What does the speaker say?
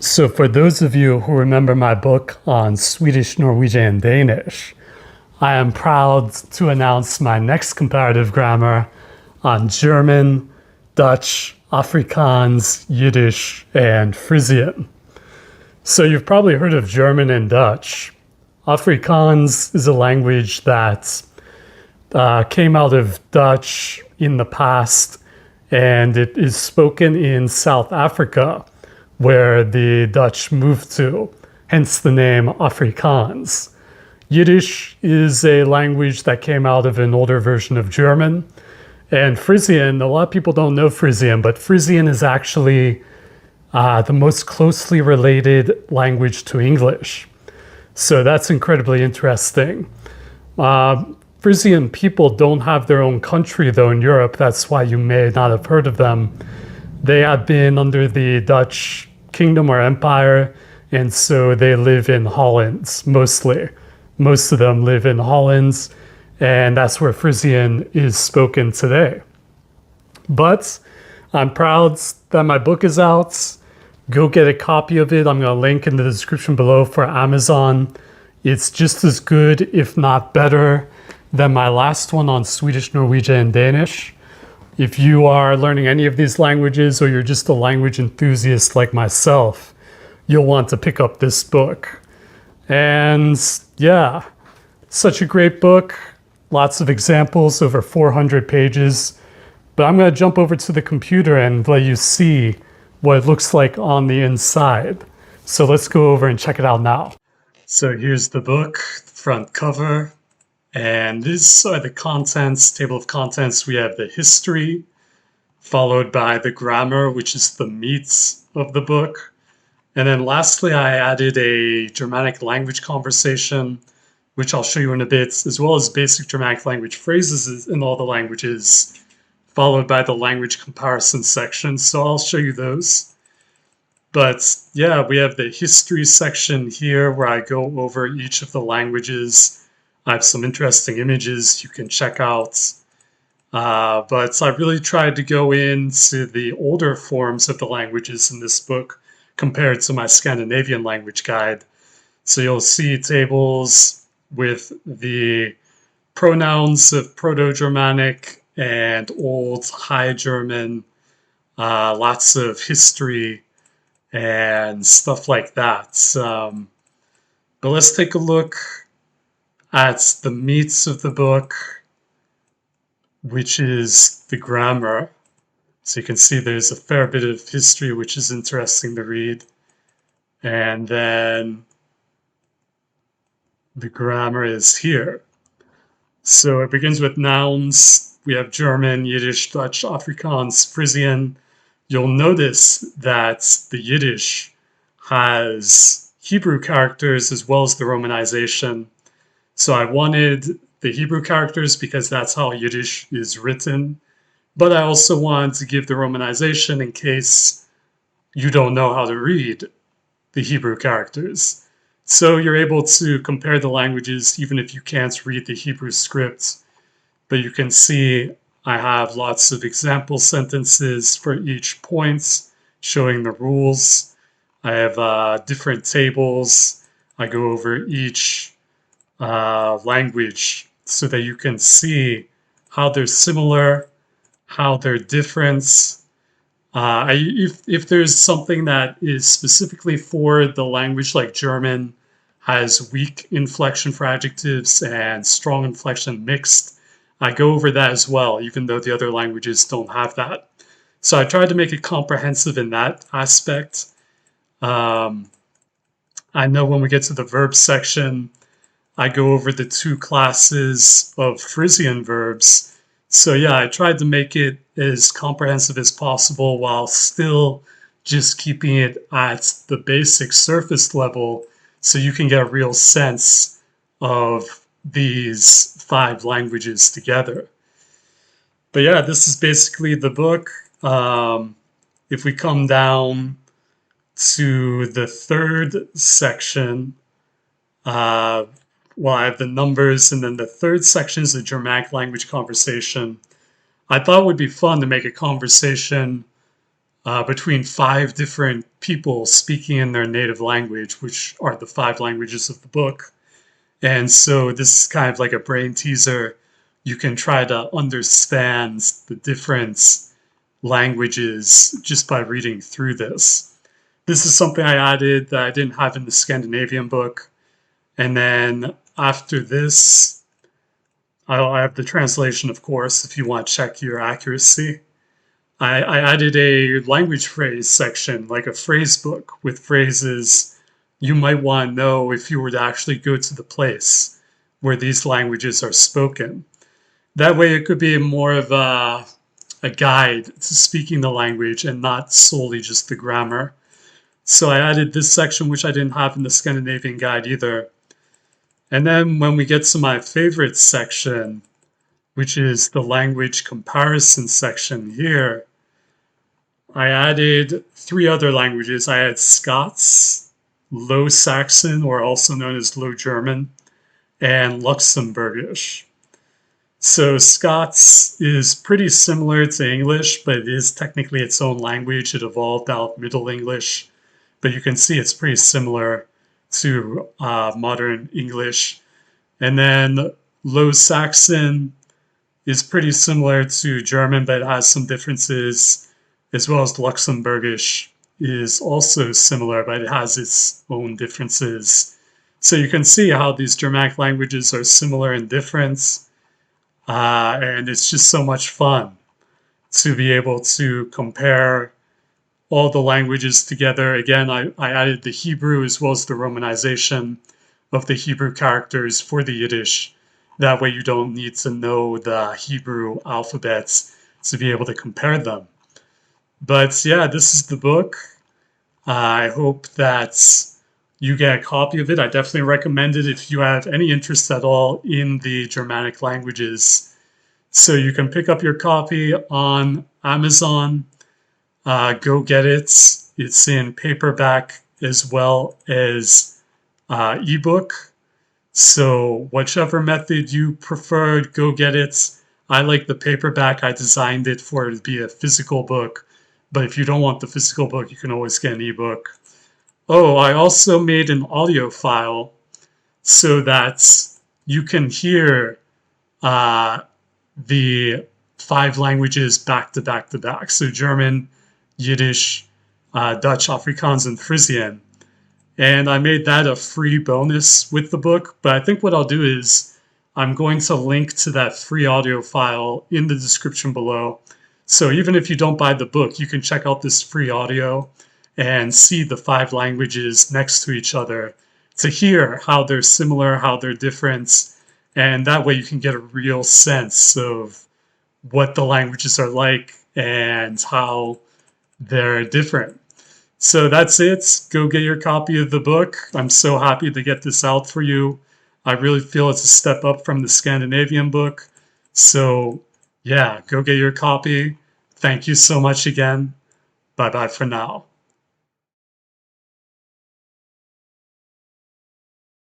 So, for those of you who remember my book on Swedish, Norwegian, and Danish, I am proud to announce my next comparative grammar on German, Dutch, Afrikaans, Yiddish, and Frisian. So, you've probably heard of German and Dutch. Afrikaans is a language that came out of Dutch in the past, and it is spoken in South Africa, where the Dutch moved to, hence the name Afrikaans. Yiddish is a language that came out of an older version of German. And Frisian, a lot of people don't know Frisian, but Frisian is actually the most closely related language to English. So that's incredibly interesting. Frisian people don't have their own country, though, in Europe. That's why you may not have heard of them. They have been under the Dutch kingdom or empire, and so they live in Holland mostly. Most of them live in Holland, and that's where Frisian is spoken today. But I'm proud that my book is out. Go get a copy of it. I'm going to link in the description below for Amazon. It's just as good, if not better, than my last one on Swedish, Norwegian, and Danish. If you are learning any of these languages, or you're just a language enthusiast like myself, you'll want to pick up this book. And yeah, such a great book. Lots of examples, over 400 pages. But I'm going to jump over to the computer and let you see what it looks like on the inside. So let's go over and check it out now. So here's the book, front cover. And these are the contents, table of contents. We have the history, followed by the grammar, which is the meat of the book. And then lastly, I added a Germanic language conversation, which I'll show you in a bit, as well as basic Germanic language phrases in all the languages, followed by the language comparison section. So I'll show you those. But yeah, we have the history section here where I go over each of the languages. I have some interesting images you can check out. But I really tried to go into the older forms of the languages in this book compared to my Scandinavian language guide. So you'll see tables with the pronouns of Proto-Germanic and Old High German, lots of history and stuff like that. But let's take a look at the meat of the book, which is the grammar. So you can see there's a fair bit of history, which is interesting to read. And then the grammar is here. So it begins with nouns. We have German, Yiddish, Dutch, Afrikaans, Frisian. You'll notice that the Yiddish has Hebrew characters as well as the Romanization. So I wanted the Hebrew characters because that's how Yiddish is written. But I also wanted to give the Romanization in case you don't know how to read the Hebrew characters. So you're able to compare the languages even if you can't read the Hebrew script. But you can see I have lots of example sentences for each point showing the rules. I have different tables. I go over each language so that you can see how they're similar, how they're different. If there's something that is specifically for the language, like German has weak inflection for adjectives and strong inflection mixed, I go over that as well, even though the other languages don't have that. So I tried to make it comprehensive in that aspect. I know when we get to the verb section, I go over the two classes of Frisian verbs. So yeah, I tried to make it as comprehensive as possible while still just keeping it at the basic surface level so you can get a real sense of these 5 languages together. But yeah, this is basically the book. If we come down to the third section, well, I have the numbers, and then the third section is the Germanic language conversation. I thought it would be fun to make a conversation between 5 different people speaking in their native language, which are the 5 languages of the book. And so this is kind of like a brain teaser. You can try to understand the different languages just by reading through this. This is something I added that I didn't have in the Scandinavian book. And then after this, I have the translation, of course, if you want to check your accuracy. I added a language phrase section, like a phrase book with phrases you might want to know if you were to actually go to the place where these languages are spoken. That way it could be more of a guide to speaking the language and not solely just the grammar. So I added this section, which I didn't have in the Scandinavian guide either. And then when we get to my favorite section, which is the language comparison section here, I added 3 other languages. I had Scots, Low Saxon, or also known as Low German, and Luxembourgish. So Scots is pretty similar to English, but it is technically its own language. It evolved out of Middle English, but you can see it's pretty similar to modern English. And then Low Saxon is pretty similar to German, but it has some differences, as well as Luxembourgish is also similar, but it has its own differences. So you can see how these Germanic languages are similar and different, and it's just so much fun to be able to compare all the languages together. Again, I added the Hebrew as well as the Romanization of the Hebrew characters for the Yiddish. That way you don't need to know the Hebrew alphabets to be able to compare them. But yeah, this is the book. I hope that you get a copy of it. I definitely recommend it if you have any interest at all in the Germanic languages. So you can pick up your copy on Amazon. Go get it. It's in paperback as well as ebook. So whichever method you preferred, go get it. I like the paperback. I designed it for it to be a physical book. But if you don't want the physical book, you can always get an ebook. Oh, I also made an audio file so that you can hear the 5 languages back to back to back. So German, Yiddish, Dutch, Afrikaans, and Frisian. And I made that a free bonus with the book. But I think what I'll do is I'm going to link to that free audio file in the description below. So even if you don't buy the book, you can check out this free audio and see the 5 languages next to each other to hear how they're similar, how they're different. And that way you can get a real sense of what the languages are like and how they're different. So that's it. Go get your copy of the book. I'm so happy to get this out for you. I really feel it's a step up from the Scandinavian book. So yeah, go get your copy. Thank you so much again. Bye-bye for now.